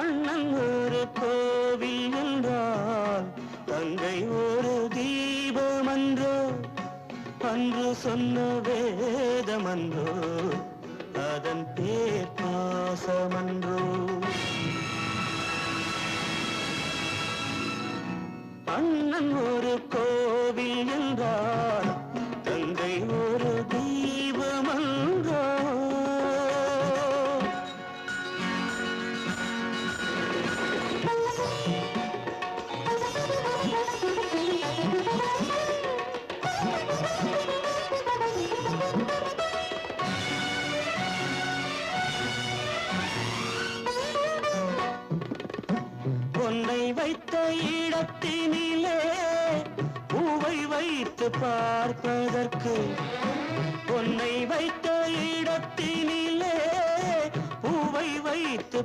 அண்ணன் ஒரு கோவில் என்றால் தங்கை ஒரு தீபமன்றோ, அன்று சொன்ன வேதமன்றோ, அதன் பேர் பாசமன்றோ. அண்ணன் ஒரு கோவில் என்றால் தங்கை ஒரு தீபமன்றோ. பொன்னை வைத்த இடத்தினிலே பூவை வைத்து பார்ப்பதற்கு, பொன்னை வைத்த இடத்தினிலே பூவை வைத்து